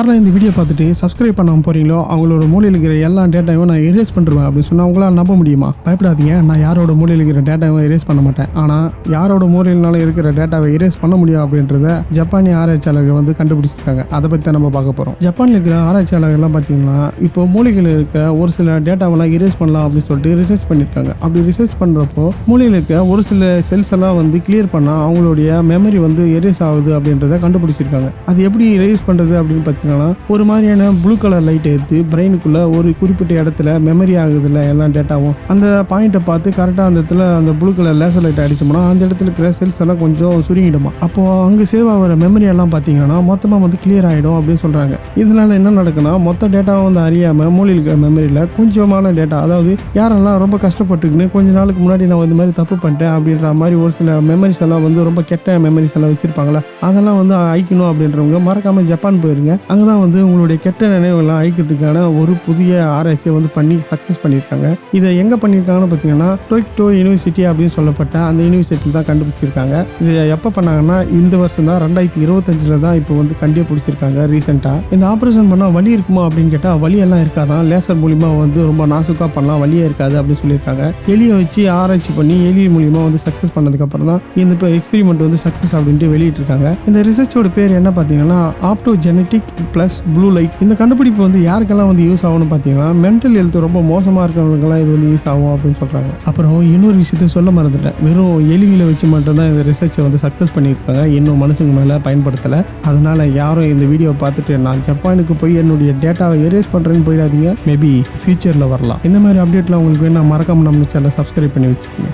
யாரெல்லாம் இந்த வீடியோ பார்த்துட்டு சப்ஸ்கிரைப் பண்ணாமல் போறீங்களோ அவங்களோட மூலையில் இருக்கிற எல்லா டேட்டாவும் நான் எரேஸ் பண்ணுறேன் அப்படின்னு சொன்னால் அவங்களால நம்ப முடியுமா? பயப்படாதீங்க, நான் யாரோட மூலையில் இருக்கிற டேட்டாவை எரேஸ் பண்ண மாட்டேன். ஆனால் யாரோட மூலையினால இருக்கிற டேட்டாவை எரேஸ் பண்ண முடியும் அப்படின்றத ஜப்பானிய ஆராய்ச்சியாளர்கள் வந்து கண்டுபிடிச்சிருக்காங்க. அதை பற்றி தான் நம்ம பார்க்க போகிறோம். ஜப்பானில் இருக்கிற ஆராய்ச்சியாளர்கள்லாம் பார்த்தீங்கன்னா இப்போ மூலைகளில் இருக்க ஒரு சில டேட்டாவெல்லாம் எரேஸ் பண்ணலாம் அப்படின்னு சொல்லிட்டு ரிசர்ச் பண்ணியிருக்காங்க. அப்படி ரிசர்ச் பண்ணுறப்போ மூலையில் இருக்க ஒரு சில செல்ஸ் எல்லாம் வந்து கிளியர் பண்ணால் அவங்களுடைய மெமரி வந்து எரேஸ் ஆகுது அப்படின்றத கண்டுபிடிச்சிருக்காங்க. அது எப்படி எரேஸ் பண்ணுறது அப்படின்னு பார்த்தீங்கன்னா ஒரு மாதிரியான ப்ளூ கலர் லைட் எடுத்து பிரெயினுக்குள்ள ஒரு குறிப்பிட்ட இடத்துல மெமரி ஆகுதுல்ல எல்லா டேட்டாவும் அந்த பாயிண்ட்டை பார்த்து கரெக்டாக அந்த இடத்துல அந்த ப்ளூ கலர் லேசர் லைட் அடிச்சோம்னா அந்த இடத்துல இருக்கிற செல்ஸ் எல்லாம் கொஞ்சம் சுருங்கிடுமா. அப்போ அங்கே சேவ் ஆகிற மெமரி எல்லாம் பார்த்தீங்கன்னா மொத்தமாக வந்து கிளியர் ஆகிடும் அப்படின்னு சொல்கிறாங்க. இதனால என்ன நடக்குன்னா மொத்த டேட்டாவை வந்து அறியாமல் மூலையில் இருக்கிற மெமரியில் கொஞ்சமான டேட்டா, அதாவது யாரெல்லாம் ரொம்ப கஷ்டப்பட்டுக்குன்னு கொஞ்ச நாளுக்கு முன்னாடி நான் இந்த மாதிரி தப்பு பண்ணிட்டேன் அப்படின்ற மாதிரி ஒரு சில மெமரிஸ் எல்லாம் வந்து ரொம்ப கெட்ட மெமரிஸ் எல்லாம் வச்சிருப்பாங்களா, அதெல்லாம் வந்து அழிக்கணும் அப்படின்றவங்க மறக்காம ஜப்பான் போயிருங்க. அங்கதான் வந்து உங்களுடைய கெட்ட நினைவுகளை அழிக்கிறதுக்கான ஒரு புதிய ஆராய்ச்சியை வந்து பண்ணி சக்சஸ் பண்ணியிருக்காங்க. இதை எங்க பண்ணியிருக்காங்கன்னு பார்த்தீங்கன்னா டோக்கியோ யூனிவர்சிட்டி அப்படின்னு சொல்லப்பட்ட அந்த யூனிவர்சிட்டி தான் கண்டுபிடிச்சிருக்காங்க. இது எப்போ பண்ணாங்கன்னா இந்த வருஷம் தான் 2025 தான் இப்போ வந்து கண்டுபிடிச்சிருக்காங்க ரீசெண்டா. இந்த ஆப்ரேஷன் பண்ணால் வலி இருக்குமா அப்படின்னு கேட்டால் வலி எல்லாம் இருக்காதான், லேசர் மூலியமா வந்து ரொம்ப நாசுக்கா பண்ணலாம், வலியே இருக்காது அப்படின்னு சொல்லியிருக்காங்க. எலியை வச்சு ஆராய்ச்சி பண்ணி எலி மூலியமா வந்து சக்சஸ் பண்ணதுக்கு அப்புறம் தான் இந்த இப்போ எக்ஸ்பெரிமெண்ட் வந்து சக்சஸ் அப்படின்ட்டு வெளியிட்டிருக்காங்க. இந்த ரிசர்ச்சோட பேர் என்ன பார்த்தீங்கன்னா ஆப்டோஜெனடிக் பிளஸ் ப்ளூ லைட். இந்த கண்டுபிடிப்பு வந்து யாருக்கெல்லாம் வந்து யூஸ் ஆகும்னு பார்த்தீங்கன்னா மென்டல் ஹெல்த் ரொம்ப மோசமாக இருக்கிறவங்களுக்கெல்லாம் இது வந்து யூஸ் ஆகும் அப்படின்னு சொல்கிறாங்க. அப்புறம் இன்னொரு விஷயத்த சொல்ல மறந்துட்டேன், வெறும் எலிகளை வச்சு மட்டும்தான் இந்த ரிசர்ச்சை வந்து சக்ஸஸ் பண்ணியிருக்காங்க, இன்னும் மனுஷங்க மேலே பயன்படுத்தலை. அதனால யாரும் இந்த வீடியோ பார்த்துட்டு நான் ஜப்பானுக்கு போய் என்னுடைய டேட்டாவை எரேஸ் பண்ணுறேன்னு போயிடாதீங்க, மேபி ஃபியூச்சரில் வரலாம். இந்த மாதிரி அப்டேட்லாம் உங்களுக்கு வேணும், மறக்காம நம்ம சேனலை சப்ஸ்கிரைப் பண்ணி வச்சுக்கோங்க.